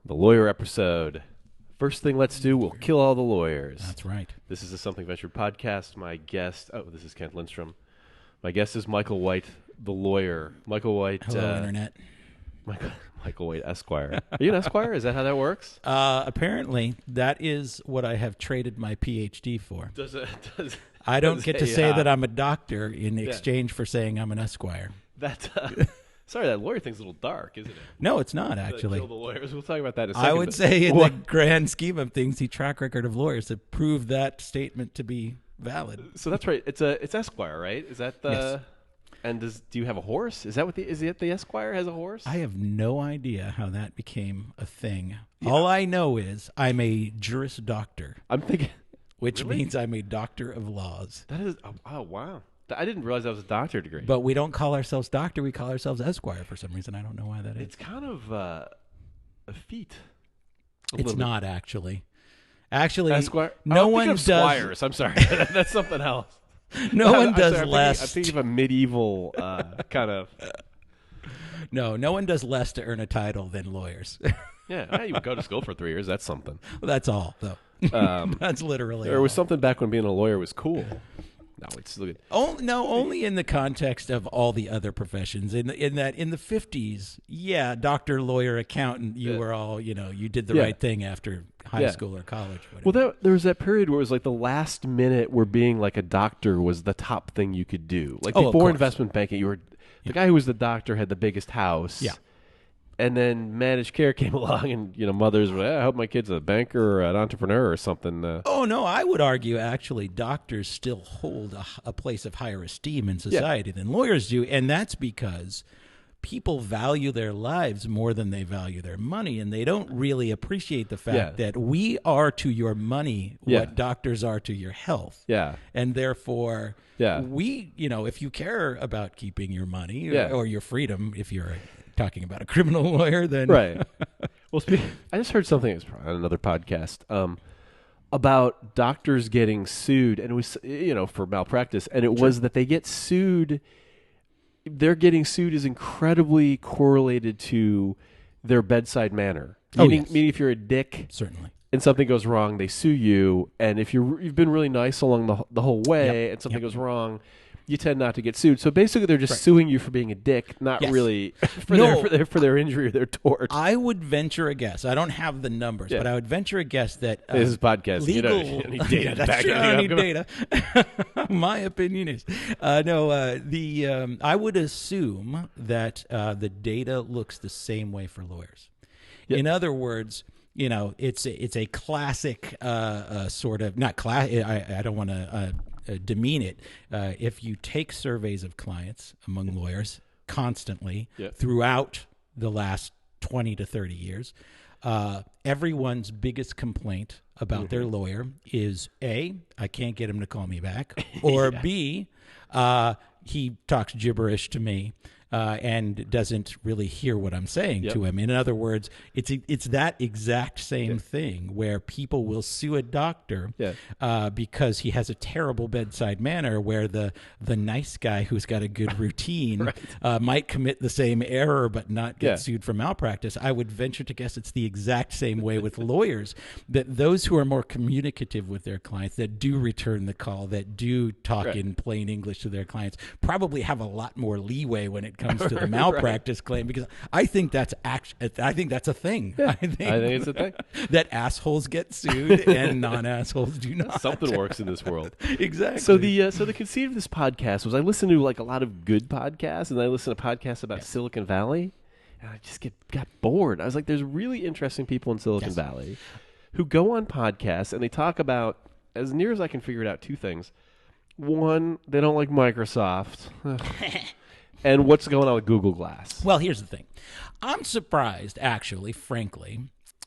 The lawyer episode. First thing let's do, we'll kill all the lawyers. That's right. This is a Something Venture podcast. My guest, this is Kent Lindstrom. My guest is Michael White, the lawyer. Michael White. Hello, Internet. Michael White, Esquire. Are you an Esquire? Is that how that works? Apparently, that is what I have traded my PhD for. I don't get to say say that I'm a doctor in exchange for saying I'm an Esquire. Sorry, that lawyer thing's a little dark, isn't it? No, it's not, actually. Kill the lawyers. We'll talk about that in a second. I would say in the grand scheme of things, the track record of lawyers have proved that statement to be valid. So that's right. It's Esquire, right? Is that the... Yes. And do you have a horse? Is it the Esquire has a horse? I have no idea how that became a thing. Yeah. All I know is I'm a Juris Doctor. I'm thinking... Which means I'm a doctor of laws. That is... Oh, wow. I didn't realize that was a doctor degree. But we don't call ourselves doctor. We call ourselves Esquire for some reason. I don't know why that is. It's kind of a feat. It's not, actually. Actually, Esquire? No one does... Squires. I'm sorry. That's something else. No one does less. I'm thinking of a medieval kind of... No one does less to earn a title than lawyers. Yeah, you would go to school for 3 years. That's something. Well, that's all, though. That's literally There was something back when being a lawyer was cool. No, it's only in the context of all the other professions. In the 50s, doctor, lawyer, accountant, you were all, you did the right thing after high school or college. Whatever. Well, there was that period where it was like the last minute where being like a doctor was the top thing you could do. Like before investment banking, you were the guy who was the doctor had the biggest house. Yeah. And then managed care came along, and mothers were, I hope my kid's a banker or an entrepreneur or something. Oh no, I would argue actually doctors still hold a place of higher esteem in society than lawyers do, and that's because people value their lives more than they value their money, and they don't really appreciate the fact that we are to your money what doctors are to your health. Yeah, and therefore, we, if you care about keeping your money or your freedom, if you're talking about a criminal lawyer, then right. Well, I just heard something on another podcast about doctors getting sued, and it was for malpractice, and it was that they get sued. Their getting sued is incredibly correlated to their bedside manner. Meaning if you're a dick, certainly, and something goes wrong, they sue you. And if you've been really nice along the whole way, and something goes wrong, you tend not to get sued. So basically, they're just suing you for being a dick, not really for their injury or their tort. I would venture a guess. I don't have the numbers, but I would venture a guess that this is podcast. Legal, you don't need data. That's true. I don't need data. My opinion is I would assume that the data looks the same way for lawyers. Yep. In other words, it's a classic sort of not class. I don't want to demean it. If you take surveys of clients among lawyers constantly throughout the last 20 to 30 years, everyone's biggest complaint about their lawyer is A, I can't get him to call me back, or B, he talks gibberish to me. And doesn't really hear what I'm saying to him. In other words, it's that exact same thing where people will sue a doctor because he has a terrible bedside manner, where the nice guy who's got a good routine might commit the same error but not get sued for malpractice. I would venture to guess it's the exact same way with lawyers, that those who are more communicative with their clients, that do return the call, that do talk in plain English to their clients, probably have a lot more leeway when it comes to the malpractice claim, because I think that's a thing. Yeah, I think it's a thing that assholes get sued and non-assholes do not. Something works in this world. Exactly. So the conceit of this podcast was I listened to like a lot of good podcasts, and I listened to podcasts about Silicon Valley, and I just got bored. I was like, there's really interesting people in Silicon Valley who go on podcasts and they talk about, as near as I can figure it out, two things. One, they don't like Microsoft. And what's going on with Google Glass? Well, here's the thing. I'm surprised, actually, frankly,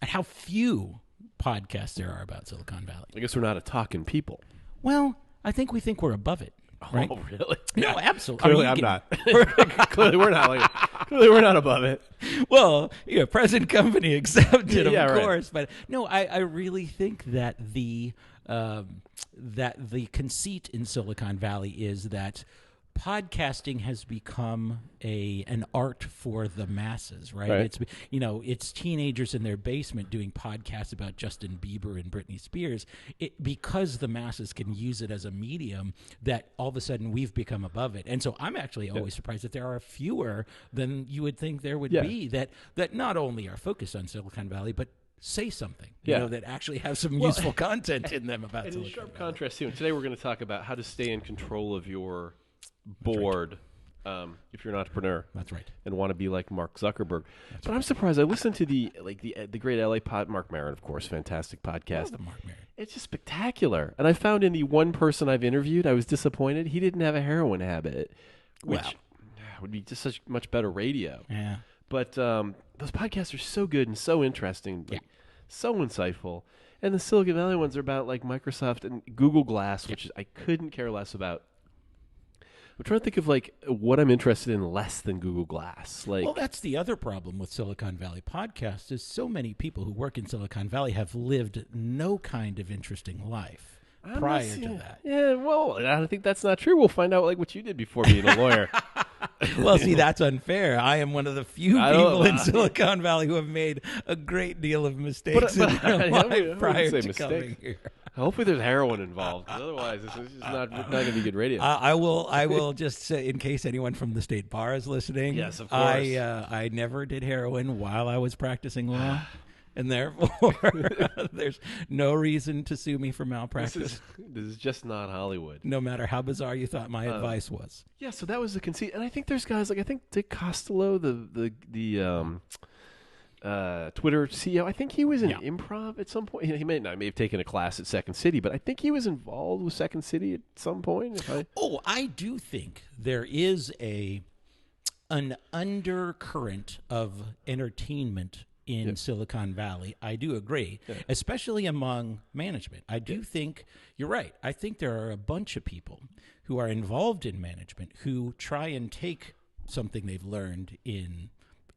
at how few podcasts there are about Silicon Valley. I guess we're not a talking people. Well, I think we think we're above it. Right? Oh, really? No, absolutely. Clearly, I'm not. Clearly, we're not. Clearly, we're not above it. Well, present company accepted, of course. Right. But no, I really think that the conceit in Silicon Valley is that podcasting has become an art for the masses, right? Right. It's it's teenagers in their basement doing podcasts about Justin Bieber and Britney Spears. Because the masses can use it as a medium, that all of a sudden we've become above it. And so I'm actually always surprised that there are fewer than you would think there would be that not only are focused on Silicon Valley, but say something, that actually have some useful content in them about Silicon in sharp Valley. contrast, too, today we're going to talk about how to stay in control of your board if you're an entrepreneur. That's right. And want to be like Mark Zuckerberg. But I'm surprised. I listened to the great LA Mark Maron, of course, fantastic podcast. The Mark Maron. It's just spectacular. And I found in the one person I've interviewed, I was disappointed. He didn't have a heroin habit, which would be just such much better radio. Yeah. But those podcasts are so good and so interesting, so insightful. And the Silicon Valley ones are about like Microsoft and Google Glass, which I couldn't care less about. I'm trying to think of like what I'm interested in less than Google Glass. Well, that's the other problem with Silicon Valley podcasts is so many people who work in Silicon Valley have lived no kind of interesting life prior to that. Yeah, well, I think that's not true. We'll find out like what you did before being a lawyer. Well, see, that's unfair. I am one of the few people in Silicon Valley who have made a great deal of mistakes in their life prior to coming here. Hopefully there's heroin involved, 'cause otherwise this is just not going to be good radio. I will just say, in case anyone from the state bar is listening, yes, of course. I never did heroin while I was practicing law, and therefore there's no reason to sue me for malpractice. This is just not Hollywood. No matter how bizarre you thought my advice was. Yeah, so that was the conceit, and I think there's guys like I think Dick Costello, the Twitter CEO. I think he was in improv at some point. He may have taken a class at Second City, but I think he was involved with Second City at some point. I do think there is an undercurrent of entertainment in Silicon Valley. I do agree, especially among management. I do think you're right. I think there are a bunch of people who are involved in management who try and take something they've learned in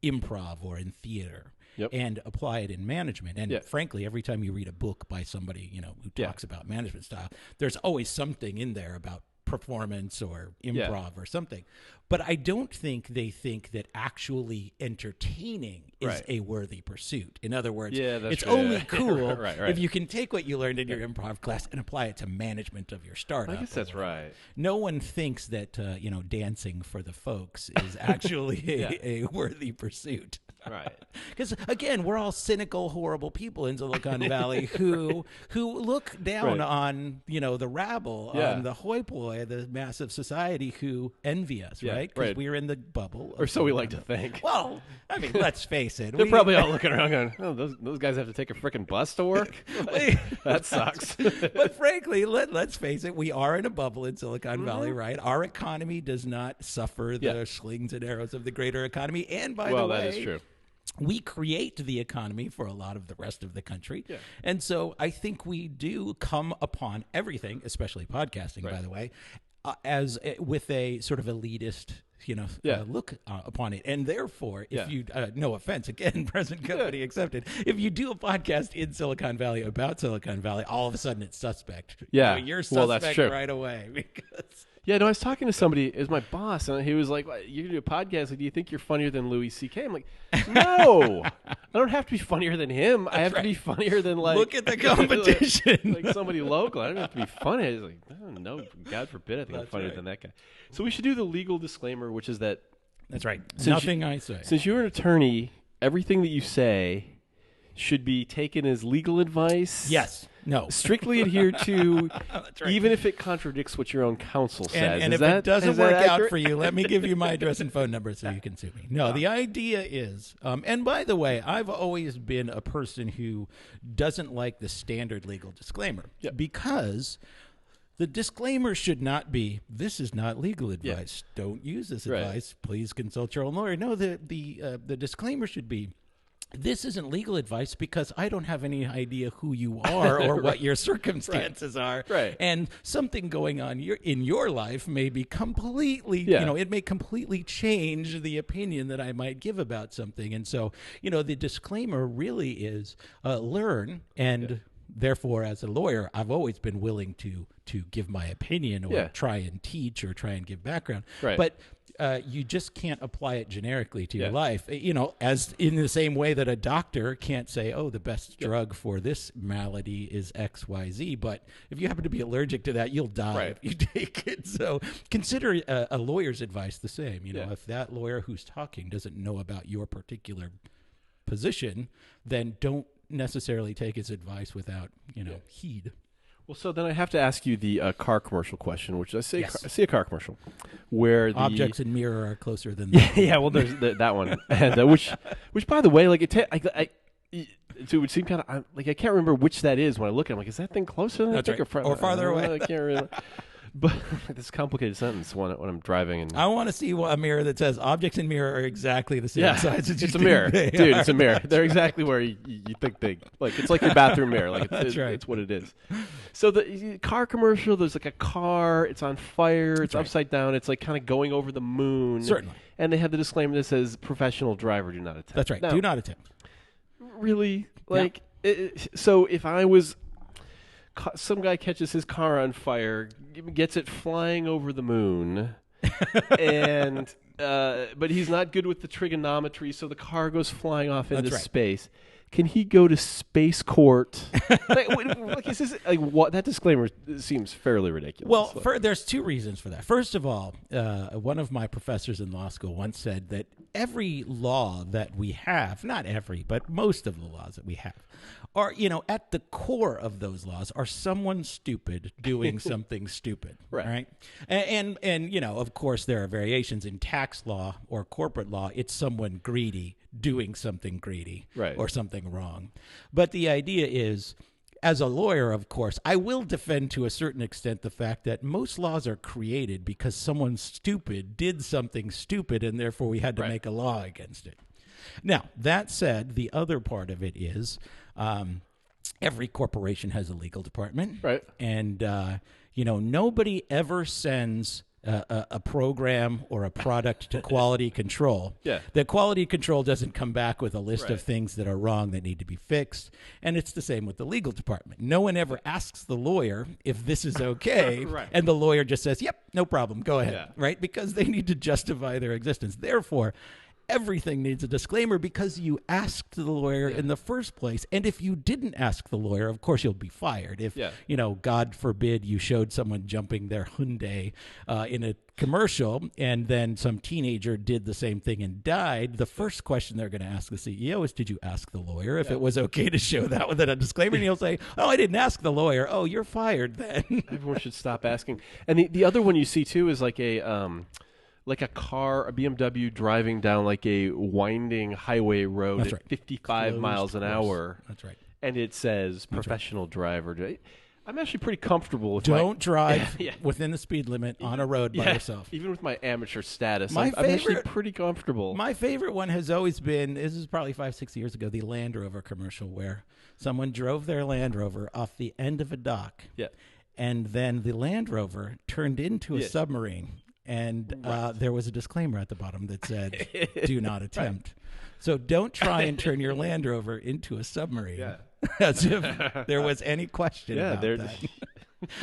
improv or in theater and apply it in management. And frankly, every time you read a book by somebody, who talks about management style, there's always something in there about performance or improv or something. But I don't think they think that actually entertaining is a worthy pursuit. In other words, it's only cool if you can take what you learned in your improv class and apply it to management of your startup. I guess that's right. No one thinks that dancing for the folks is actually a worthy pursuit. Right. Because again, we're all cynical, horrible people in Silicon Valley who look down on the rabble, on the hoi polloi, the massive society who envy us, right? Because we're in the bubble, or so we like to think. Well, I mean, let's face it. They're probably all looking around going, "Oh, those guys have to take a freaking bus to work. That sucks." But frankly, let's face it. We are in a bubble in Silicon Valley, right? Our economy does not suffer the slings and arrows of the greater economy, and by the way, that is true. We create the economy for a lot of the rest of the country. Yeah. And so I think we do come upon everything, especially podcasting, by the way, as with a sort of elitist, look upon it. And therefore, if you, no offense, again, present company accepted, if you do a podcast in Silicon Valley about Silicon Valley, all of a sudden it's suspect. Yeah. You're suspect that's true. right away because... Yeah, no, I was talking to somebody, it was my boss, and he was like, "You're going to do a podcast, like, do you think you're funnier than Louis C.K.?" I'm like, no, I don't have to be funnier than him. I have to be funnier than, like... Look at the competition. like somebody local. I don't have to be funny. I was like, oh, no, God forbid I think I'm funnier than that guy. So we should do the legal disclaimer, which is that... That's right. Nothing I say. Since you're an attorney, everything that you say should be taken as legal advice. Yes. No. Strictly adhered to, That's right. even if it contradicts what your own counsel says. And if it doesn't work out for you, let me give you my address and phone number so you can sue me. No, the idea is, and by the way, I've always been a person who doesn't like the standard legal disclaimer because the disclaimer should not be, this is not legal advice. Don't use this advice. Please consult your own lawyer. No, the disclaimer should be, this isn't legal advice because I don't have any idea who you are or what your circumstances are. Right. And something going on in your life may be completely, it may completely change the opinion that I might give about something. And so, the disclaimer really is learn and therefore, as a lawyer, I've always been willing to give my opinion or Yeah. try and teach or try and give background. Right. But you just can't apply it generically to your Yeah. life. As in the same way that a doctor can't say, "Oh, the best drug for this malady is X, Y, Z." But if you happen to be allergic to that, you'll die Right. if you take it. So consider a lawyer's advice the same. Yeah. If that lawyer who's talking doesn't know about your particular position, then don't necessarily take his advice without heed. Well, so then I have to ask you the car commercial question, which I see Yes. I see a car commercial where the Objects in mirror are closer than that. yeah, well, there's that one, and which by the way, like it would seem kind of like I can't remember which that is when I look at it. I'm like, is that thing closer than That's I think right. or Or farther away? I can't really. But this complicated sentence when I'm driving and I want to see a mirror that says objects in mirror are exactly the same size as you it's a think mirror, they dude. are. It's a mirror. They're exactly where you think they like. It's like your bathroom mirror. Like That's right. It's what it is. So the car commercial, there's like a car. It's on fire. It's right. upside down. It's like kind of going over the moon. Certainly. And they have the disclaimer that says "Professional driver do not attempt." That's right. Now, Do not attempt. really like. So if I was. Some guy catches his car on fire, gets it flying over the moon, and but he's not good with the trigonometry, so the car goes flying off into That's right. space. Can he go to space court? Like, is this, like, what? That disclaimer seems fairly ridiculous. Well, there's two reasons for that. First of all, one of my professors in law school once said that every law that we have, not every, but most of the laws that we have, are, at the core of those laws are someone stupid doing something stupid. Right. And of course, there are variations in tax law or corporate law. It's someone greedy doing something greedy Right. or something wrong. But the idea is, as a lawyer, of course, I will defend to a certain extent the fact that most laws are created because someone stupid did something stupid, and therefore we had to Right. make a law against it. Now, that said, the other part of it is every corporation has a legal department. Right. And, nobody ever sends a program or a product to quality control. Yeah. The quality control doesn't come back with a list Right. of things that are wrong that need to be fixed. And it's the same with the legal department. No one ever asks the lawyer if this is okay. Right. And the lawyer just says, yep, no problem, go ahead. Yeah. Right? Because they need to justify their existence. Therefore, everything needs a disclaimer because you asked the lawyer in the first place. And if you didn't ask the lawyer, of course, you'll be fired. If, God forbid, you showed someone jumping their Hyundai in a commercial and then some teenager did the same thing and died, the first question they're going to ask the CEO is, did you ask the lawyer if it was okay to show that with a disclaimer? And he'll say, oh, I didn't ask the lawyer. Oh, you're fired then. Everyone should stop asking. And the other one you see too is like a car, a BMW driving down like a winding highway road That's at right. 55 miles an hour. That's right. And it says professional driver. I'm actually pretty comfortable with Don't drive Yeah. within the speed limit on a road by yourself. Even with my amateur status, My I'm actually favorite- pretty comfortable. My favorite one has always been, this is probably 5-6 years ago, the Land Rover commercial where someone drove their Land Rover off the end of a dock. Yeah. And then the Land Rover turned into a Yeah. submarine. And there was a disclaimer at the bottom that said, do not attempt. So don't try and turn your Land Rover into a submarine. Yeah. As if there was any question about they're- that.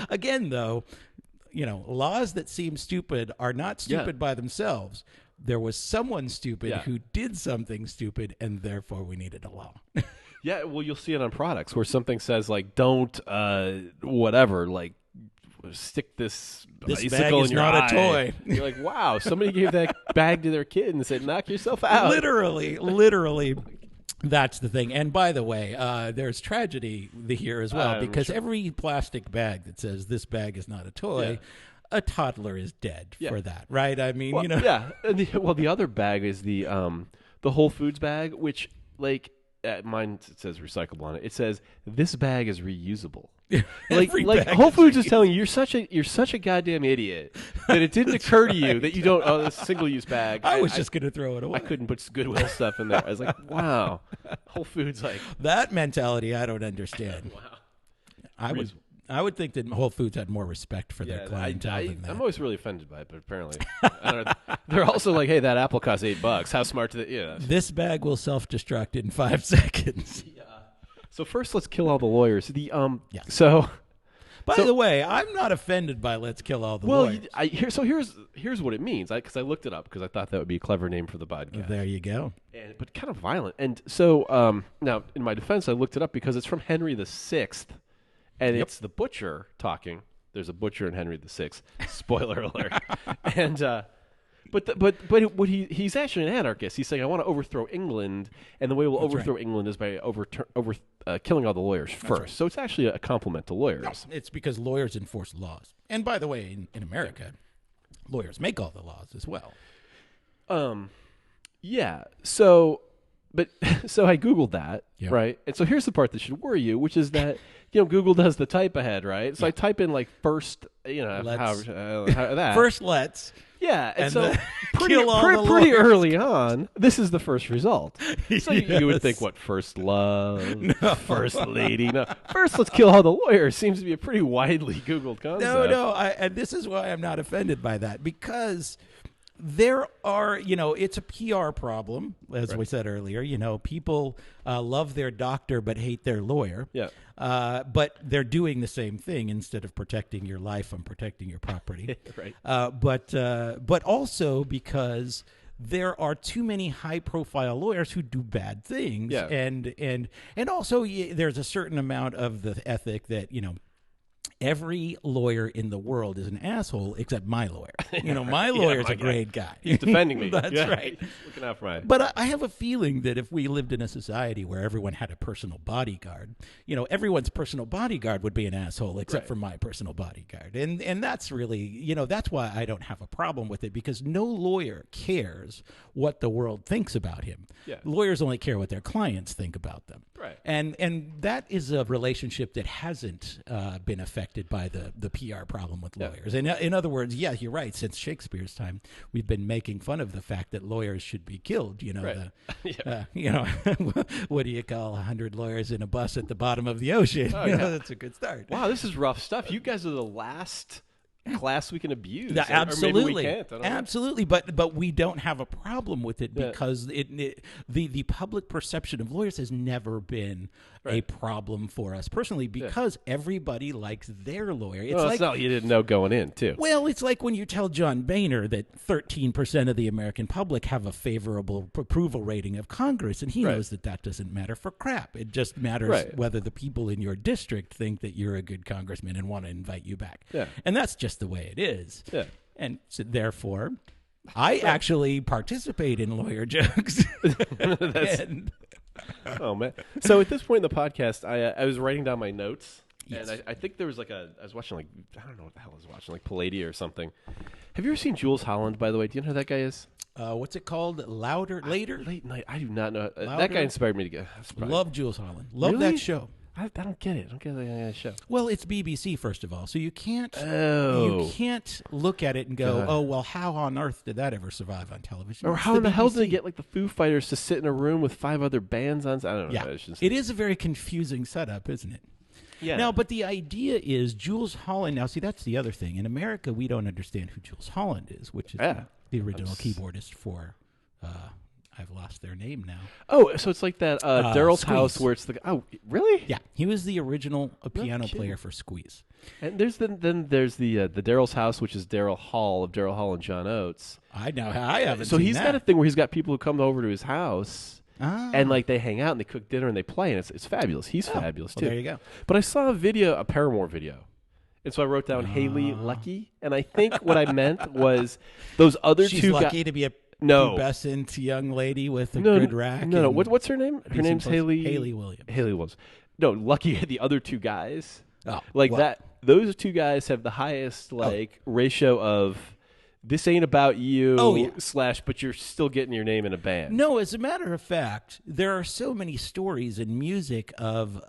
Again, though, laws that seem stupid are not stupid by themselves. There was someone stupid who did something stupid, and therefore we needed a law. Yeah, well, you'll see it on products where something says like, don't whatever, like stick this This bag icicle is in your not a eye. toy. You're like, wow, somebody gave that bag to their kid and said, knock yourself out. Literally. That's the thing. And by the way, there's tragedy here as well, because every plastic bag that says this bag is not a toy, a toddler is dead for that, right? I mean, Yeah. And the other bag is the Whole Foods bag, which mine it says recyclable on it. It says this bag is reusable. Every like bag Whole is Foods is telling you you're such a goddamn idiot that it didn't occur to you that you don't this single use bag. I was just going to throw it away. I couldn't put Goodwill stuff in there. I was like, wow, Whole Foods that mentality I don't understand. Wow. I would think that Whole Foods had more respect for their clientele than that. I'm always really offended by it, but apparently I don't know, they're also like, hey, that apple costs $8. How smart do they? Yeah. This bag will self-destruct in 5 seconds. So first, let's kill all the lawyers. Yes. So By the way, I'm not offended by "Let's Kill All the Lawyers." here's what it means. Because I looked it up because I thought that would be a clever name for the podcast. There you go. But kind of violent. And so now, in my defense, I looked it up because it's from Henry VI, and it's the butcher talking. There's a butcher in Henry VI. Spoiler alert. And but he's actually an anarchist. He's saying, I want to overthrow England, and the way we'll overthrow England is by killing all the lawyers first. Right. So it's actually a compliment to lawyers. No, it's because lawyers enforce laws. And by the way, in America, lawyers make all the laws as well. Yeah. So I Googled that, Yep. right? And so here's the part that should worry you, which is that, Google does the type ahead, right? So I type in like first, that. First, let's. Yeah, and then so kill all the pretty lawyers. early on, this is the first result. So you would Yes. think, what, first love, first lady? No, first let's kill all the lawyers seems to be a pretty widely Googled concept. No, and this is why I'm not offended by that, because there are, it's a PR problem, as we said earlier. People love their doctor but hate their lawyer. Yeah. But they're doing the same thing instead of protecting your life and protecting your property. Right. But also because there are too many high-profile lawyers who do bad things. Yeah. And also there's a certain amount of the ethic that, every lawyer in the world is an asshole except my lawyer. My lawyer's my a great guy. He's defending me. That's Yeah, right. he's looking out for my. But I have a feeling that if we lived in a society where everyone had a personal bodyguard, everyone's personal bodyguard would be an asshole except for my personal bodyguard. And that's really, that's why I don't have a problem with it, because no lawyer cares what the world thinks about him. Yeah. Lawyers only care what their clients think about them. Right. And that is a relationship that hasn't been affected by the PR problem with lawyers. And in other words, yeah, you're right. Since Shakespeare's time, we've been making fun of the fact that lawyers should be killed. What do you call 100 lawyers in a bus at the bottom of the ocean? That's a good start. Wow, this is rough stuff. You guys are the last class we can abuse. Yeah, absolutely, or maybe we can't. I don't know. Absolutely. But we don't have a problem with it because the public perception of lawyers has never been a problem for us personally, because everybody likes their lawyer. It's It's not you didn't know going in, too. Well, it's like when you tell John Boehner that 13% of the American public have a favorable approval rating of Congress, and he knows that doesn't matter for crap. It just matters whether the people in your district think that you're a good congressman and want to invite you back. Yeah. And that's just the way it is. Yeah. And so therefore, I actually participate in lawyer jokes. Oh, man. So at this point in the podcast, I was writing down my notes. Yes. And I think there was I was watching I don't know what the hell I was watching, like Palladia or something. Have you ever seen Jules Holland, by the way? Do you know who that guy is? What's it called? Later? Late Night. I do not know. That Louder? guy inspired me to go. Love Jules Holland. Love Really? that show. I don't get it. I don't get that show. Well, it's BBC, first of all, so you can't look at it and go, God. "Oh, well, how on earth did that ever survive on television?" Or It's how in the hell did they BBC. get the Foo Fighters to sit in a room with 5 other bands on? I don't know. Yeah, it is a very confusing setup, isn't it? Yeah. Now, but the idea is Jules Holland. Now, see, that's the other thing. In America, we don't understand who Jules Holland is, which is the original keyboardist for. I've lost their name now. Oh, so it's like that Daryl's Squeeze. House where it's the. Oh, really? Yeah, he was the original piano kidding. player for Squeeze. And there's then there's the Daryl's House, which is Daryl Hall of Daryl Hall and John Oates. I haven't. So seen he's that. got a thing where he's got people who come over to his house. Ah. And they hang out and they cook dinner and they play, and it's fabulous. He's fabulous too. There you go. But I saw a Paramore video, and so I wrote down Haley Lucky, and I think what I meant was those other She's two lucky guys. to be a No. pubescent young lady with a good rack. No. and What's her name? Her decent name's clothes. Haley. Haley Williams. Haley Williams. No, Lucky. The other two guys. Oh, Like well. that. Those two guys have the highest ratio of. This ain't about you, but you're still getting your name in a band. No, as a matter of fact, there are so many stories in music of,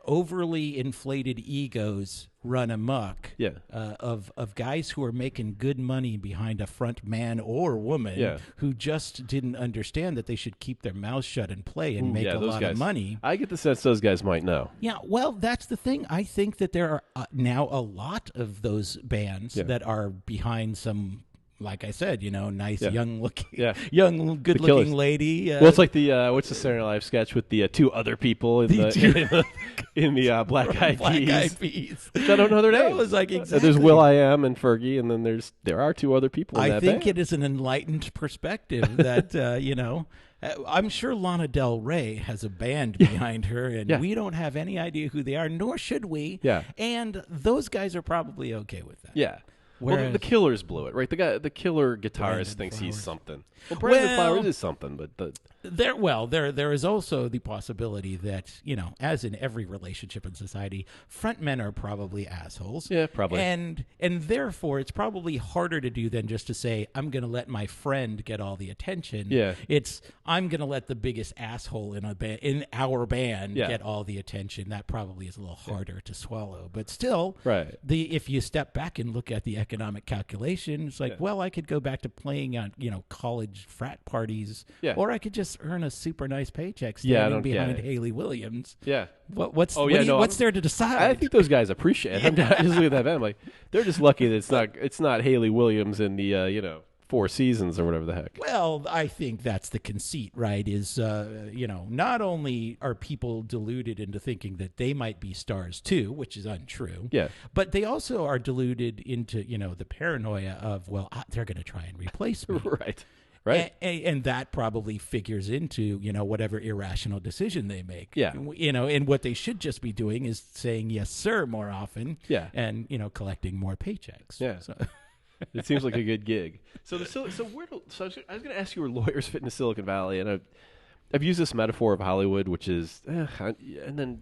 overly inflated egos run amok. Yeah. Of guys who are making good money behind a front man or woman who just didn't understand that they should keep their mouths shut and play and make a those lot guys. of money. I get the sense those guys might know. Yeah, well, that's the thing. I think that there are now a lot of those bands that are behind some like I said, nice Yeah. young looking, Yeah. young good killers. looking lady. Well, it's like the what's the Saturday Night Live sketch with the two other people in the Black Eyed Black Peas. Eyed Peas. Which I don't know their That names. was like exactly. There's Will I Am and Fergie, and then there are two other people in I that think band. it is an enlightened perspective that I'm sure Lana Del Rey has a band behind her, and we don't have any idea who they are, nor should we. Yeah. And those guys are probably okay with that. Yeah. Whereas, well, the Killers blew it, right? The Killer guitarist Brandon thinks he's Flowers. something. Well, Brandon Well, Flowers is something, but there is also the possibility that, as in every relationship in society, front men are probably assholes. Yeah, probably. And therefore, it's probably harder to do than just to say, I'm going to let my friend get all the attention. Yeah. It's, I'm going to let the biggest asshole in our band Yeah. get all the attention. That probably is a little harder to swallow. But still, Right. if you step back and look at the economic calculation, it's like, well, I could go back to playing on, college frat parties, Yeah. or I could just earn a super nice paycheck Yeah, I standing don't get behind it. Haley Williams. yeah. What's Oh, yeah, no, what's there to decide? I think those guys appreciate it. I'm just looking at that band. I'm like, they're just lucky that it's not Haley Williams in the Four Seasons or whatever the heck. Well, I think that's the conceit, right? Is not only are people deluded into thinking that they might be stars too, which is untrue. Yeah. But they also are deluded into the paranoia of, they're going to try and replace me. Right. Right. And that probably figures into, whatever irrational decision they make. Yeah. And what they should just be doing is saying yes, sir, more often. Yeah. And, collecting more paychecks. Yeah. So. It seems like a good gig. So I was going to ask you where lawyers fit into Silicon Valley, and I've used this metaphor of Hollywood, which is, and then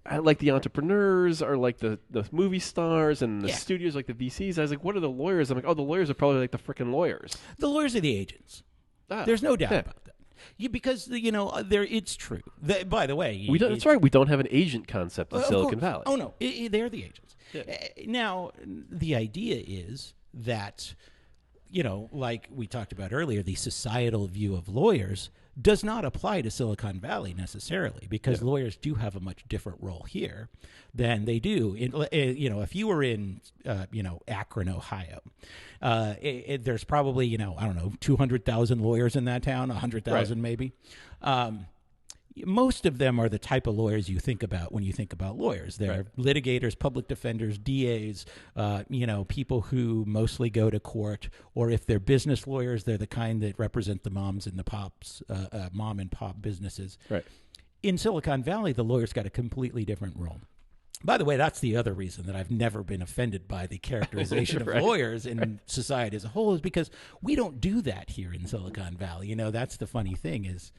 I like the entrepreneurs are like the movie stars, and the studios like the VCs. I was like, what are the lawyers? I'm like, oh, the lawyers are probably like the freaking lawyers. The lawyers are the agents. There's no doubt about that. Because it's true. By the way, That's right. We don't have an agent concept in of Silicon course. Valley. Oh no, they're the agents. Yeah. Now, the idea is that like we talked about earlier, the societal view of lawyers does not apply to Silicon Valley necessarily, because lawyers do have a much different role here than they do in if you were in Akron, Ohio, there's probably I don't know 200,000 lawyers in that town, 100,000 maybe. Most of them are the type of lawyers you think about when you think about lawyers. They're litigators, public defenders, DAs, people who mostly go to court, or if they're business lawyers, they're the kind that represent the moms and the pops, mom and pop businesses. Right. In Silicon Valley, the lawyer's got a completely different role. By the way, that's the other reason that I've never been offended by the characterization of lawyers in society as a whole, is because we don't do that here in Silicon Valley. That's the funny thing is,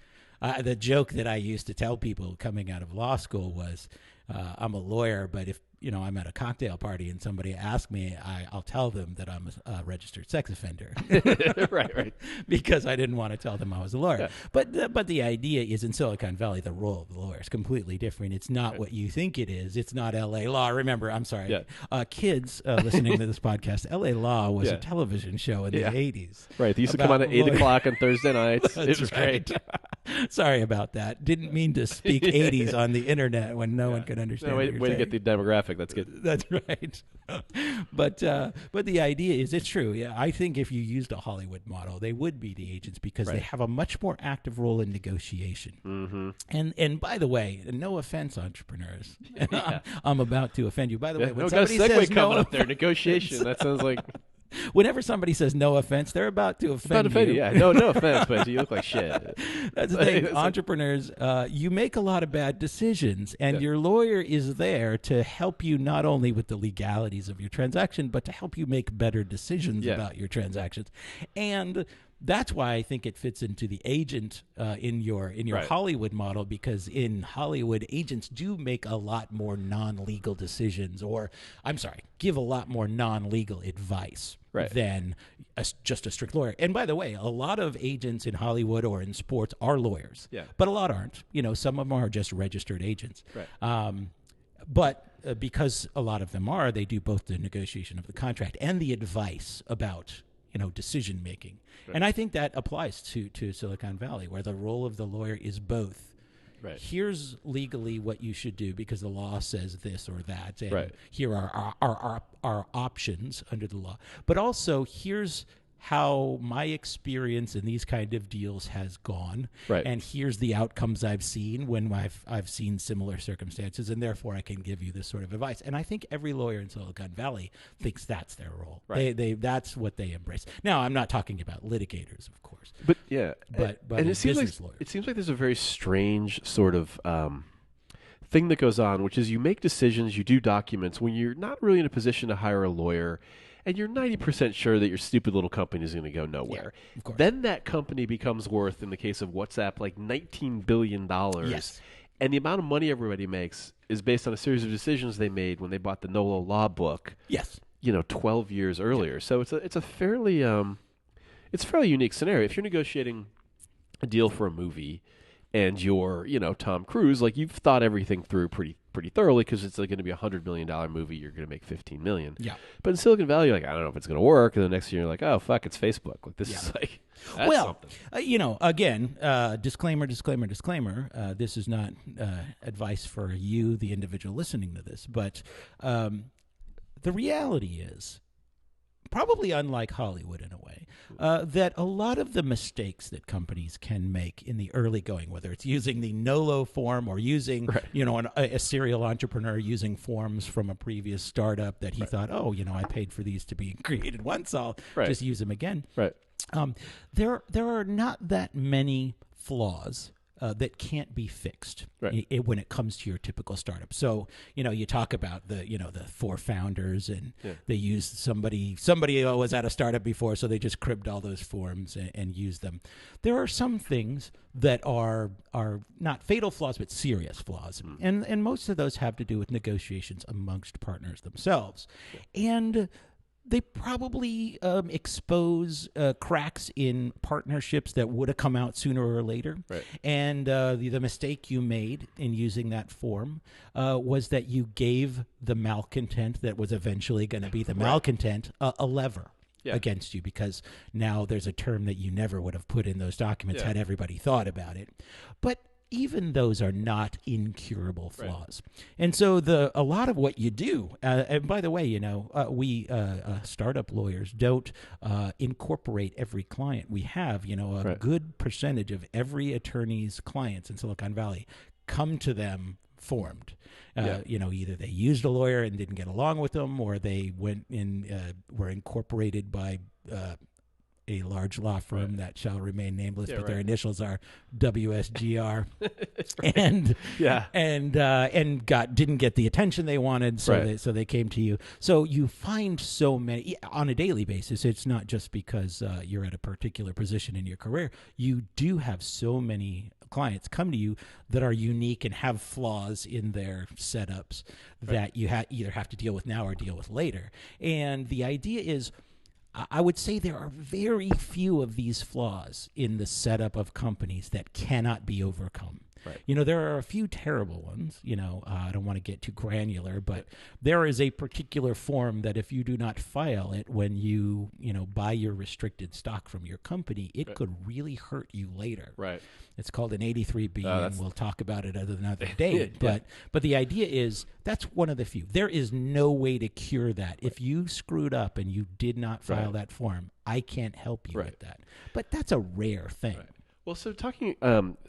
the joke that I used to tell people coming out of law school was, I'm a lawyer, but if I'm at a cocktail party and somebody asks me, I'll tell them that I'm a registered sex offender. right. Because I didn't want to tell them I was a lawyer. Yeah. But the idea is, in Silicon Valley, the role of the lawyer is completely different. It's not what you think it is. It's not L.A. Law. Remember, I'm sorry, kids listening to this podcast, L.A. Law was a television show in the 80s. Right. They used to come on at 8 o'clock on Thursday nights. It was great. Sorry about that. Didn't mean to speak 80s on the internet when no one could understand. No, way to get the demographic. That's good. That's right. But the idea is, it's true. Yeah, I think if you used a Hollywood model, they would be the agents, because they have a much more active role in negotiation. Mm-hmm. And by the way, no offense, entrepreneurs. I'm about to offend you. By the way, when somebody got a segue says coming no up there. Negotiation. That sounds like. Whenever somebody says no offense, they're about to offend you. Yeah, no offense, but you look like shit. That's the thing. Entrepreneurs, you make a lot of bad decisions, and your lawyer is there to help you not only with the legalities of your transaction, but to help you make better decisions about your transactions. And that's why I think it fits into the agent in your Hollywood model, because in Hollywood, agents do make a lot more non-legal decisions, or give a lot more non-legal advice than just a strict lawyer. And by the way, a lot of agents in Hollywood or in sports are lawyers, but a lot aren't. Some of them are just registered agents. Right. But because a lot of them are, they do both the negotiation of the contract and the advice about decision making. Right. And I think that applies to Silicon Valley, where the role of the lawyer is both, Right. Here's legally what you should do because the law says this or that, and Right. here are our options under the law. But also, here's how my experience in these kind of deals has gone, Right. and here's the outcomes I've seen when I've seen similar circumstances, and therefore I can give you this sort of advice. And I think every lawyer in Silicon Valley thinks that's their role. Right. They that's what they embrace. Now, I'm not talking about litigators, of course, But yeah, but and it seems like business lawyers. it seems like there's a very strange sort of thing that goes on, which is you make decisions, you do documents when you're not really in a position to hire a lawyer, and you're 90% sure that your stupid little company is going to go nowhere. of course. Then that company becomes worth, in the case of WhatsApp, like $19 billion. Yes. And the amount of money everybody makes is based on a series of decisions they made when they bought the NOLO law book. Yes. 12 years earlier. So it's a fairly unique scenario. If you're negotiating a deal for a movie and you're, Tom Cruise, like you've thought everything through pretty thoroughly because it's like going to be $100 million movie. You're going to make $15 million. Yeah. But in Silicon Valley, you're like, I don't know if it's going to work. And the next year, you're like, oh, fuck, it's Facebook. Like this is like, that's Well, something. again, disclaimer. This is not advice for you, the individual listening to this, but the reality is, probably unlike Hollywood in a way, that a lot of the mistakes that companies can make in the early going, whether it's using the NOLO form or using, a serial entrepreneur using forms from a previous startup that he thought, I paid for these to be created once, I'll just use them again. Right. There are not that many flaws that can't be fixed when it comes to your typical startup. So, you talk about the 4 founders and they used somebody was at a startup before, so they just cribbed all those forms and used them. There are some things that are not fatal flaws, but serious flaws. And most of those have to do with negotiations amongst partners themselves. And they probably expose cracks in partnerships that would have come out sooner or later. Right. And the mistake you made in using that form was that you gave the malcontent that was eventually going to be the malcontent a lever against you, because now there's a term that you never would have put in those documents had everybody thought about it. But even those are not incurable flaws. And so a lot of what you do, and by the way, we startup lawyers don't incorporate every client. We have, a good percentage of every attorney's clients in Silicon Valley come to them formed. Either they used a lawyer and didn't get along with them, or they went in, were incorporated by a large law firm that shall remain nameless, but their initials are WSGR, and didn't get the attention they wanted, so they came to you. So you find so many on a daily basis. It's not just because you're at a particular position in your career. You do have so many clients come to you that are unique and have flaws in their setups that you either have to deal with now or deal with later. And the idea is, I would say there are very few of these flaws in the setup of companies that cannot be overcome. Right. There are a few terrible ones. I don't want to get too granular, but there is a particular form that if you do not file it when you buy your restricted stock from your company, it could really hurt you later. Right. It's called an 83B, and we'll talk about it another day. But the idea is that's one of the few. There is no way to cure that. Right. If you screwed up and you did not file that form, I can't help you with that. But that's a rare thing. Right. Well, so talking,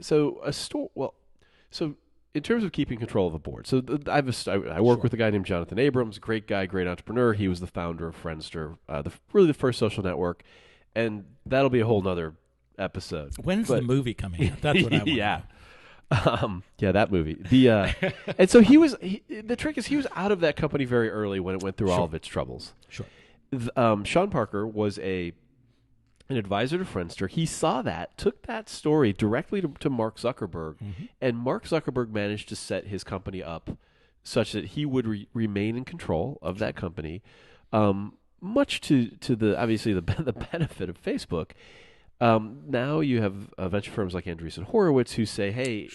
so in terms of keeping control of a board, so I work with a guy named Jonathan Abrams, great guy, great entrepreneur. He was the founder of Friendster, the first social network, and that'll be a whole nother episode. When's the movie coming out? That's what I want. That movie. And so the trick is he was out of that company very early when it went through all of its troubles. Sure. Sean Parker was an advisor to Friendster. He saw that, took that story directly to Mark Zuckerberg, and Mark Zuckerberg managed to set his company up such that he would remain in control of that company, much to the obviously the benefit of Facebook. Now you have venture firms like Andreessen Horowitz who say, hey,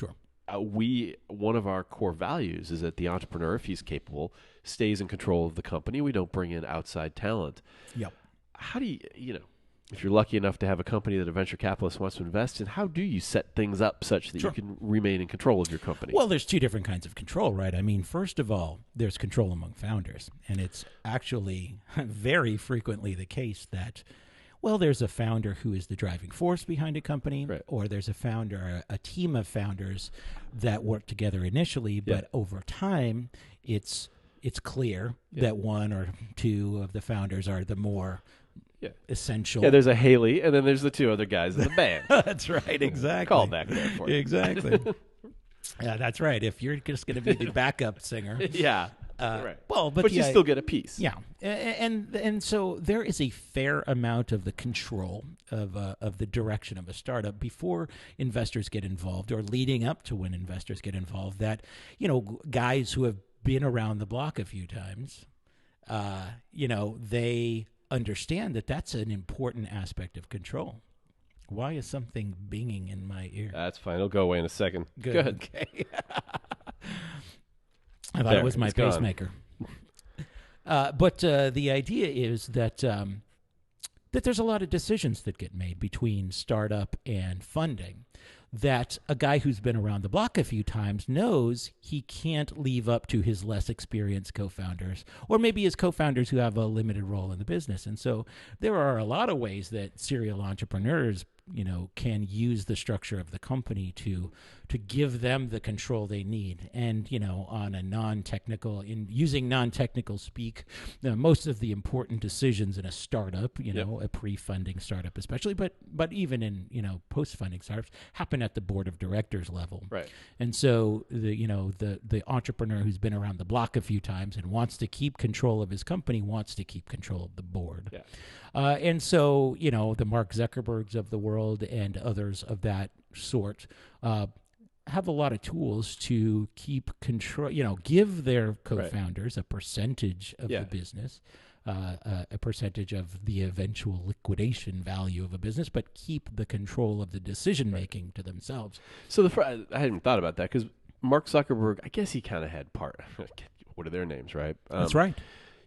one of our core values is that the entrepreneur, if he's capable, stays in control of the company. We don't bring in outside talent. Yep. How do you if you're lucky enough to have a company that a venture capitalist wants to invest in, how do you set things up such that Sure. you can remain in control of your company? Well, there's two different kinds of control, right? I mean, first of all, there's control among founders. And it's actually very frequently the case that, well, there's a founder who is the driving force behind a company, Right. or there's a founder, a team of founders that work together initially, but over time, it's clear that one or two of the founders are the more essential. Yeah, there's a Haley, and then there's the two other guys in the band. That's right, exactly. Call back there for you. Exactly. Yeah, that's right. If you're just going to be the backup singer. Yeah. Right. Well, but you still get a piece. Yeah, and so there is a fair amount of the control of the direction of a startup before investors get involved, or leading up to when investors get involved. That, guys who have been around the block a few times, they understand that that's an important aspect of control. Why is something binging in my ear? That's fine. It'll go away in a second. Good. Go ahead. Okay. I thought it was my pacemaker. But the idea is that there's a lot of decisions that get made between startup and funding that a guy who's been around the block a few times knows he can't leave up to his less experienced co-founders, or maybe his co-founders who have a limited role in the business. And so there are a lot of ways that serial entrepreneurs can use the structure of the company to give them the control they need. And, on a using non-technical speak, most of the important decisions in a startup, a pre-funding startup especially, but even in, post-funding startups happen at the board of directors level. Right. And so the entrepreneur who's been around the block a few times and wants to keep control of his company wants to keep control of the board. Yeah. And so, the Mark Zuckerbergs of the world and others of that sort have a lot of tools to keep control, give their co-founders a percentage of the business, a percentage of the eventual liquidation value of a business, but keep the control of the decision-making to themselves. So I hadn't thought about that, because Mark Zuckerberg, I guess he kind of had what are their names, right? That's right.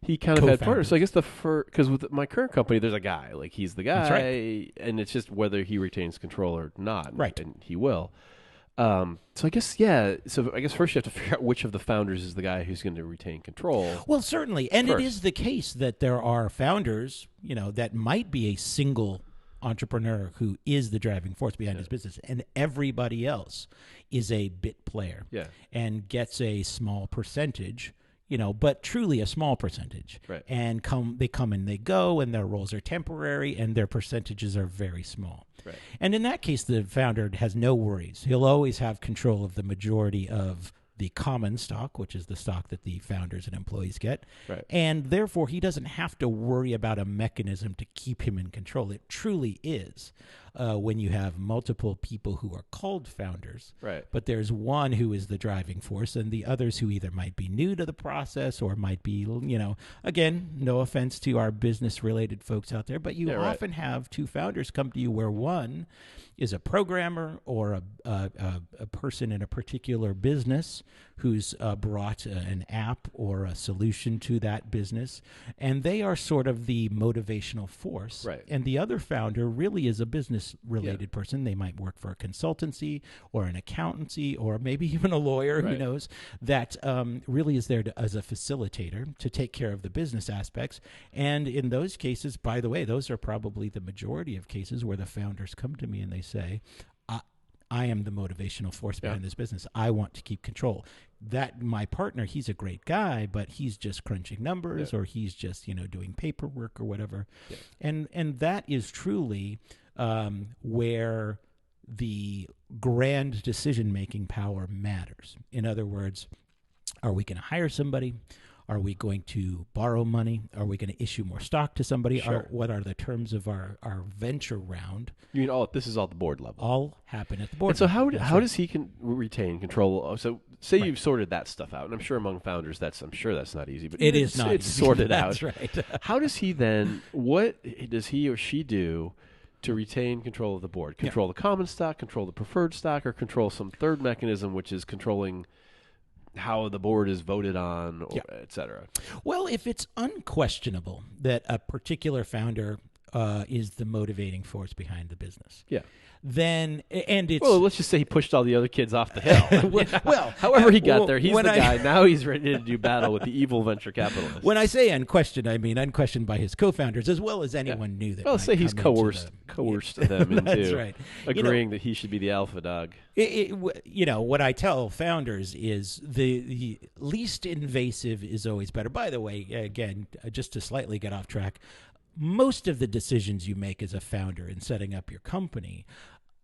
He kind of had partners. So I guess because with my current company, there's a guy, like he's the guy, That's right. And it's just whether he retains control or not. Right. And he will. So I guess, so I guess first you have to figure out which of the founders is the guy who's going to retain control. Well, certainly. And first. It is the case that there are founders, that might be a single entrepreneur who is the driving force behind his business, and everybody else is a bit player and gets a small percentage, but truly a small percentage. Right. And they come and they go, and their roles are temporary, and their percentages are very small. Right. And in that case, the founder has no worries. He'll always have control of the majority of the common stock, which is the stock that the founders and employees get. Right. And therefore, he doesn't have to worry about a mechanism to keep him in control. It truly is when you have multiple people who are called founders. Right. But there's one who is the driving force, and the others who either might be new to the process or might be, again, no offense to our business-related folks out there, but you often have two founders come to you where one is a programmer or a person in a particular business who's brought an app or a solution to that business, and they are sort of the motivational force. Right. And the other founder really is a business-related person. They might work for a consultancy or an accountancy or maybe even a lawyer, who knows, that really is there as a facilitator to take care of the business aspects. And in those cases, by the way, those are probably the majority of cases where the founders come to me and they say, I am the motivational force behind this business. I want to keep control. That my partner, he's a great guy, but he's just crunching numbers or he's just, doing paperwork or whatever. Yeah. And that is truly where the grand decision-making power matters. In other words, are we going to hire somebody? Are we going to borrow money? Are we going to issue more stock to somebody? Sure. What are the terms of our venture round? You mean this is all at the board level? All happen at the board and so level. how does he retain control? So say you've sorted that stuff out, and I'm sure among founders that's not easy, but it is not. It's sorted out. That's right. How does he then? What does he or she do to retain control of the board? Control the common stock, control the preferred stock, or control some third mechanism, which is controlling how the board is voted on, et cetera? Well, if it's unquestionable that a particular founder is the motivating force behind the business. Yeah. Then, and it's Well, let's just say he pushed all the other kids off the hill. well, however he got there, he's when the I- guy. Now he's ready to do battle with the evil venture capitalist. When I say unquestioned, I mean unquestioned by his co-founders as well as anyone new that. Well, might say he's come into coerced the- them into That's right. agreeing that he should be the alpha dog. What I tell founders is the least invasive is always better. By the way, again, just to slightly get off track, most of the decisions you make as a founder in setting up your company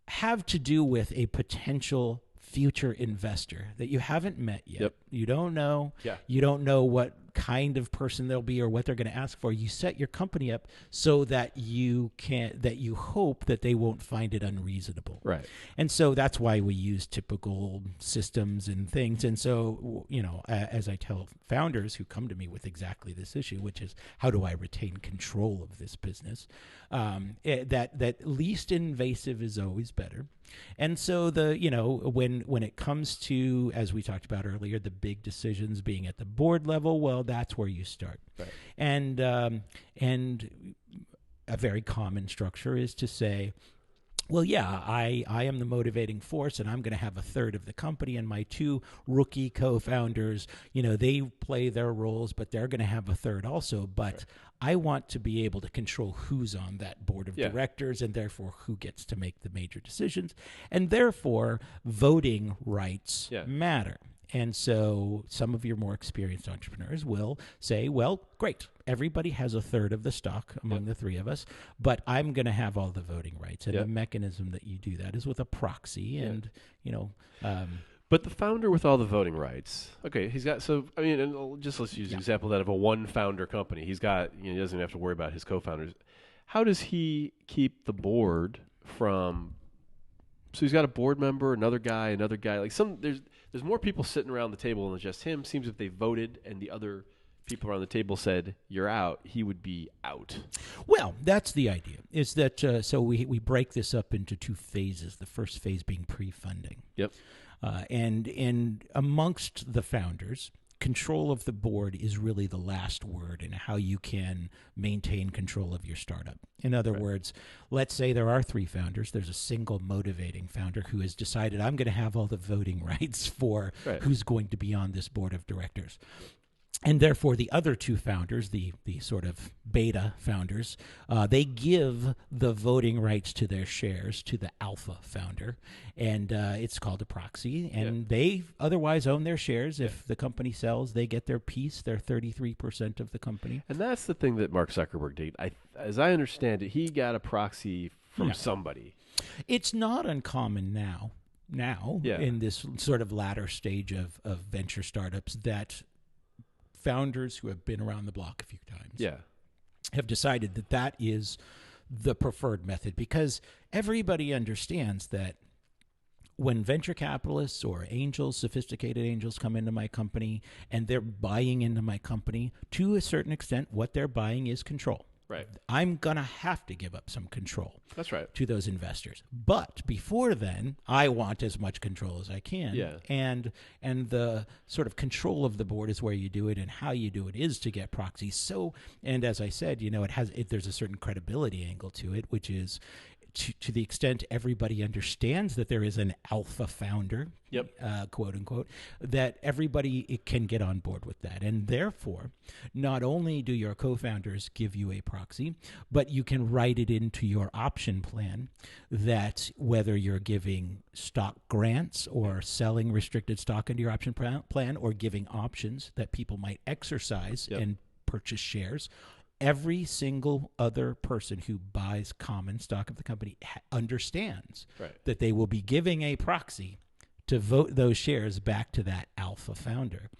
have to do with a potential future investor that you haven't met yet. Yep. You don't know. Yeah. You don't know what kind of person they'll be or what they're going to ask for. You set your company up so that you hope that they won't find it unreasonable. Right. And so that's why we use typical systems and things. And so, as I tell founders who come to me with exactly this issue, which is how do I retain control of this business? That least invasive is always better. And so when it comes to, as we talked about earlier, the big decisions being at the board level, well, that's where you start. Right. And a very common structure is to say, well, yeah, I am the motivating force, and I'm going to have a third of the company, and my two rookie co-founders, they play their roles, but they're going to have a third also. But right. I want to be able to control who's on that board of directors, and therefore who gets to make the major decisions, and therefore voting rights matter. And so some of your more experienced entrepreneurs will say, well, great, everybody has a third of the stock among the three of us, but I'm going to have all the voting rights. And the mechanism that you do that is with a proxy. And, but the founder with all the voting rights, okay, he's got, let's use the example that of a one founder company. He's got, he doesn't even have to worry about his co-founders. How does he keep the board from, so he's got a board member, another guy, like there's more people sitting around the table than just him. Seems if they voted and the other people around the table said, you're out, he would be out. Well, that's the idea, is that so we break this up into two phases, the first phase being pre-funding. Yep. And amongst the founders, control of the board is really the last word in how you can maintain control of your startup. In other words, let's say there are three founders. There's a single motivating founder who has decided, I'm going to have all the voting rights for who's going to be on this board of directors. And therefore, the other two founders, the sort of beta founders, they give the voting rights to their shares to the alpha founder, and it's called a proxy. And they otherwise own their shares. If the company sells, they get their piece, their 33% of the company. And that's the thing that Mark Zuckerberg did. As I understand it, he got a proxy from somebody. It's not uncommon now in this sort of latter stage of venture startups that founders who have been around the block a few times have decided that is the preferred method, because everybody understands that when venture capitalists or angels, sophisticated angels, come into my company and they're buying into my company, to a certain extent, what they're buying is control. Right. I'm going to have to give up some control. That's right. To those investors. But before then, I want as much control as I can. Yeah. And the sort of control of the board is where you do it, and how you do it is to get proxies. So, and as I said, there's a certain credibility angle to it, which is to the extent everybody understands that there is an alpha founder, quote unquote, that everybody can get on board with that. And therefore, not only do your co-founders give you a proxy, but you can write it into your option plan that whether you're giving stock grants or selling restricted stock into your option plan or giving options that people might exercise and purchase shares, every single other person who buys common stock of the company understands that they will be giving a proxy to vote those shares back to that alpha founder.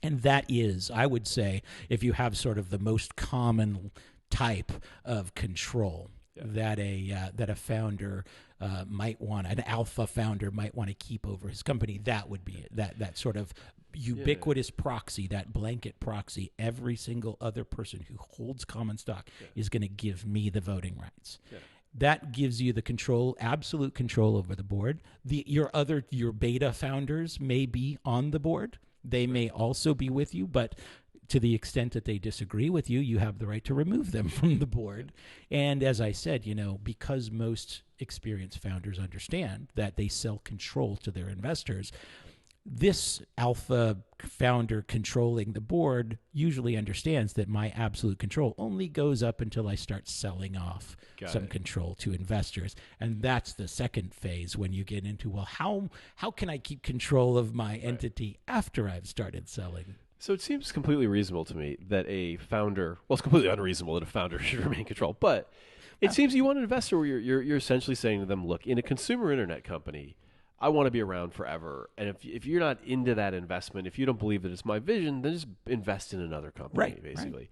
And that is, I would say, if you have sort of the most common type of control that a founder might want, an alpha founder might want to keep over his company, that would be it. That sort of ubiquitous proxy, that blanket proxy, every single other person who holds common stock is going to give me the voting rights. That gives you the control, absolute control over the board. Your beta founders may be on the board. They may also be with you, but to the extent that they disagree with you, you have the right to remove them from the board. And as I said, because most experienced founders understand that they sell control to their investors, this alpha founder controlling the board usually understands that my absolute control only goes up until I start selling off control to investors. And that's the second phase when you get into, well, how can I keep control of my entity after I've started selling? So it seems completely reasonable to me that a founder, well, it's completely unreasonable that a founder should remain in control, but it seems you want an investor where you're essentially saying to them, look, in a consumer internet company, I want to be around forever. And if you're not into that investment, if you don't believe that it's my vision, then just invest in another company, basically.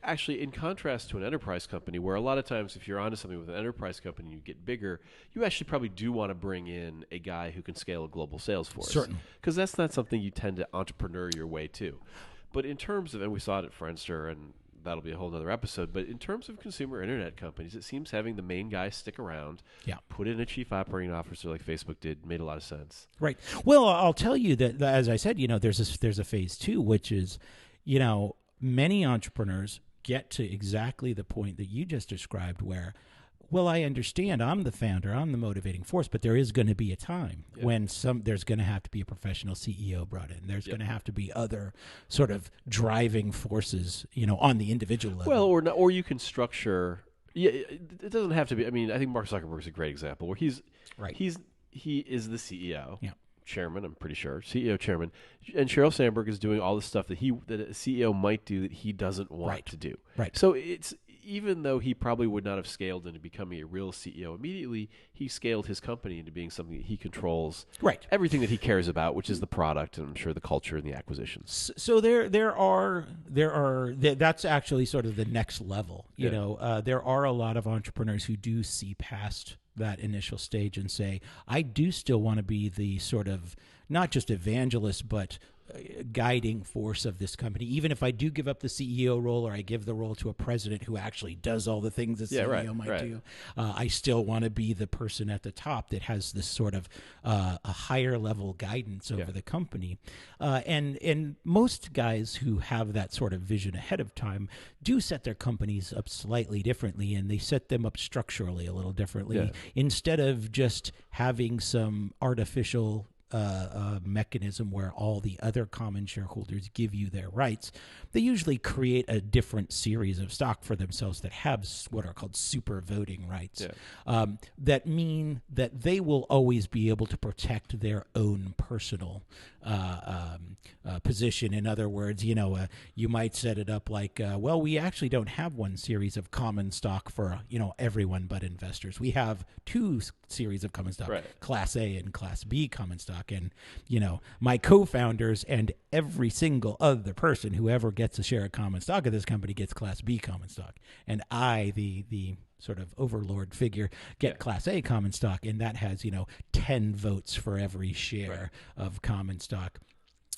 Actually, in contrast to an enterprise company, where a lot of times if you're onto something with an enterprise company and you get bigger, you actually probably do want to bring in a guy who can scale a global sales force. Certainly. Because that's not something you tend to entrepreneur your way to. But in terms of, and we saw it at Friendster, and that'll be a whole other episode, but in terms of consumer internet companies, it seems having the main guy stick around, put in a chief operating officer like Facebook did, made a lot of sense. Right. Well, I'll tell you that, as I said, there's a phase two, which is, many entrepreneurs get to exactly the point that you just described where, well, I understand I'm the founder, I'm the motivating force, but there is going to be a time when there's going to have to be a professional CEO brought in. There's going to have to be other sort of driving forces, on the individual level. Well, or you can structure. Yeah, it doesn't have to be. I mean, I think Mark Zuckerberg is a great example where he is the CEO. Yeah. Chairman, I'm pretty sure, CEO, chairman, and Sheryl Sandberg is doing all the stuff that a CEO might do that he doesn't want to do. Right. So it's, even though he probably would not have scaled into becoming a real CEO immediately, he scaled his company into being something that he controls. Right. Everything that he cares about, which is the product and I'm sure the culture and the acquisitions. So that's actually sort of the next level. There are a lot of entrepreneurs who do see past that initial stage and say, I do still want to be the sort of not just evangelist, but guiding force of this company. Even if I do give up the CEO role or I give the role to a president who actually does all the things the CEO might do, I still want to be the person at the top that has this sort of a higher level guidance over the company. And most guys who have that sort of vision ahead of time do set their companies up slightly differently, and they set them up structurally a little differently. Instead of just having some artificial mechanism where all the other common shareholders give you their rights, they usually create a different series of stock for themselves that have what are called super voting rights, that mean that they will always be able to protect their own personal position. In other words, you might set it up like, well, we actually don't have one series of common stock for everyone but investors. We have two series of common stock, Class A and Class B common stock. And, my co-founders and every single other person who ever gets a share of common stock of this company gets Class B common stock. And I, the sort of overlord figure, get Class A common stock. And that has, 10 votes for every share of common stock.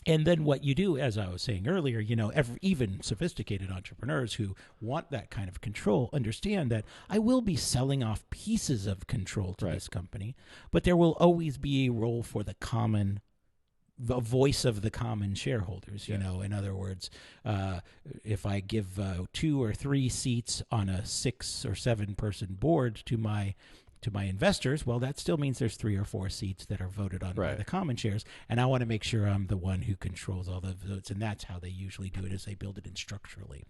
And then what you do, as I was saying earlier, even sophisticated entrepreneurs who want that kind of control understand that I will be selling off pieces of control to this company, but there will always be a role for the voice of the common shareholders. In other words, if I give 2 or 3 seats on a 6 or 7 person board to my investors, well, that still means there's 3 or 4 seats that are voted on by the common shares, and I want to make sure I'm the one who controls all the votes, and that's how they usually do it, is they build it in structurally.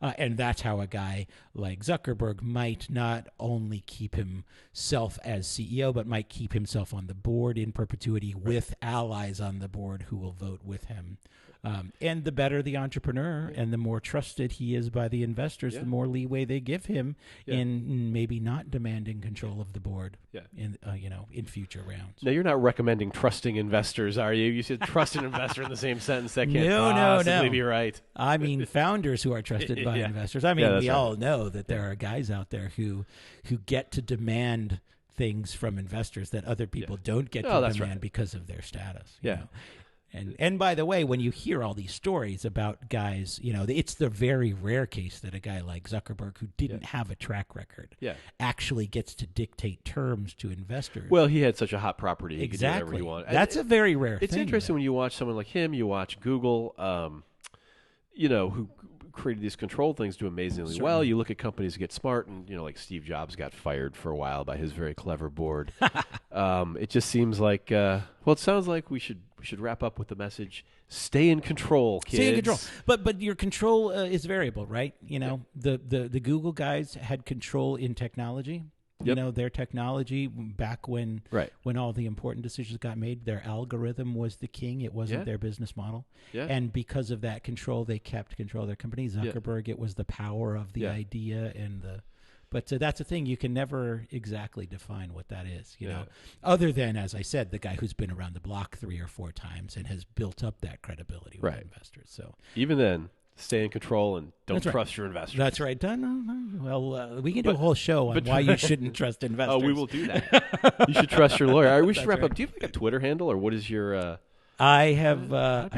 And that's how a guy like Zuckerberg might not only keep himself as CEO, but might keep himself on the board in perpetuity with allies on the board who will vote with him. And the better the entrepreneur and the more trusted he is by the investors, the more leeway they give him in maybe not demanding control of the board in future rounds. Now, you're not recommending trusting investors, are you? You said trust an investor in the same sentence. That can't possibly be right. I mean, founders who are trusted by investors. I mean, we all know that there are guys out there who get to demand things from investors that other people don't get to demand because of their status. You know? And by the way, when you hear all these stories about guys, it's the very rare case that a guy like Zuckerberg, who didn't have a track record, actually gets to dictate terms to investors. Well, he had such a hot property. He could do whatever he wanted. That's a very rare thing. It's interesting when you watch someone like him, you watch Google. who created these control things do amazingly well. You look at companies that get smart, and like Steve Jobs got fired for a while by his very clever board. It just seems like it sounds like we should wrap up with the message: stay in control, kids. Stay in control, but your control is variable, right? The Google guys had control in technology. Yep. Their technology back when all the important decisions got made, their algorithm was the king. It wasn't their business model. Yeah. And because of that control, they kept control of their company. Zuckerberg, it was the power of the idea but that's the thing. You can never exactly define what that is, other than, as I said, the guy who's been around the block 3 or 4 times and has built up that credibility with investors. So even then, stay in control and don't trust your investors. That's right. Well, we can do a whole show on why you shouldn't trust investors. Oh, we will do that. You should trust your lawyer. All right, we should wrap up. Do you have like a Twitter handle, or what is your? I have not.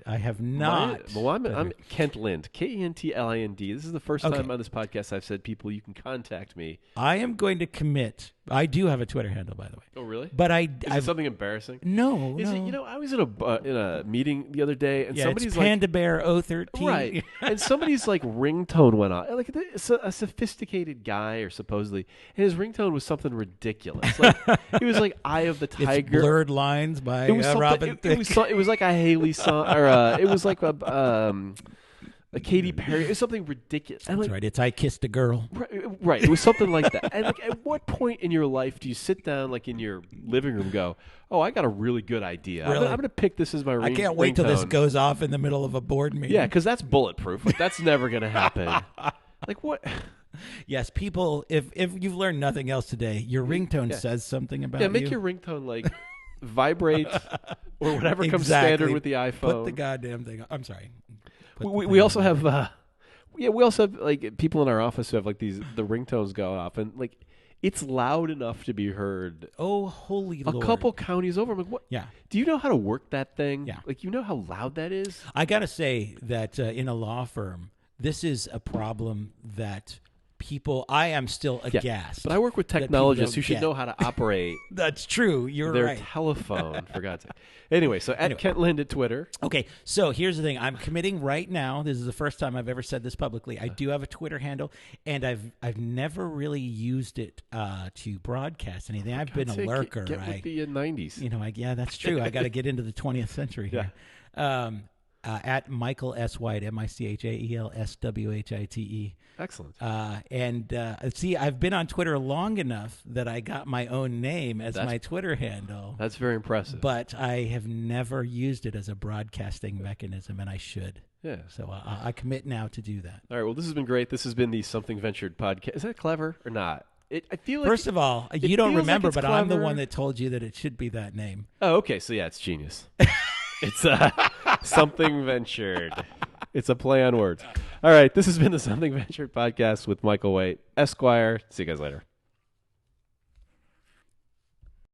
I have not. Well, I'm Kent Lind, KentLind. This is the first time on this podcast I've said, people, you can contact me. I am going to commit. I do have a Twitter handle, by the way. Oh, really? But Is it something embarrassing? No. Is it? I was in a meeting the other day, and somebody's it's like Panda Bear 013. Right. And somebody's like ringtone went on. Like it's a sophisticated guy, or supposedly, and his ringtone was something ridiculous. Like it was like "Eye of the Tiger." It's Blurred Lines by Robin Thicke. It was like a Haley song, or it was like a Katy Perry. It was something ridiculous. That's right. It's "I Kissed a Girl." Right. It was something like that. And like, at what point in your life do you sit down, like in your living room, go, "Oh, I got a really good idea. Really? I'm going to pick this as my ringtone." I can't wait till this goes off in the middle of a board meeting. Yeah, because that's bulletproof. Like, that's never going to happen. Like what? Yes, people. If you've learned nothing else today, your ringtone says something about you. Yeah, make your ringtone like vibrate or whatever comes standard with the iPhone. Put the goddamn thing on. I'm sorry. We also have we also have like people in our office who have like the ringtones go off, and like it's loud enough to be heard. Oh, holy Lord. A couple counties over. I'm like, what? Yeah. Do you know how to work that thing? Yeah. Like, you know how loud that is? I got to say that in a law firm, this is a problem that I am still aghast. But I work with technologists who should know how to operate. That's true. You're their right. telephone, for God's sake. Anyway, so at Kent Lind at Twitter. Okay, so here's the thing. I'm committing right now. This is the first time I've ever said this publicly. I do have a Twitter handle, and I've never really used it to broadcast anything. I've been a lurker. Get with the 90s. Yeah, that's true. I got to get into the 20th century here. At Michael S. White, MichaelSwhite. Excellent. See, I've been on Twitter long enough that I got my own name as my Twitter handle. That's very impressive. But I have never used it as a broadcasting mechanism, and I should. Yeah. So I commit now to do that. All right. Well, this has been great. This has been the Something Ventured podcast. Is that clever or not? I feel like First of all, you don't remember, like but clever. I'm the one that told you that it should be that name. Oh, okay. So yeah, it's genius. It's Something Ventured. It's a play on words. All right. This has been the Something Ventured podcast with Michael White, Esquire. See you guys later.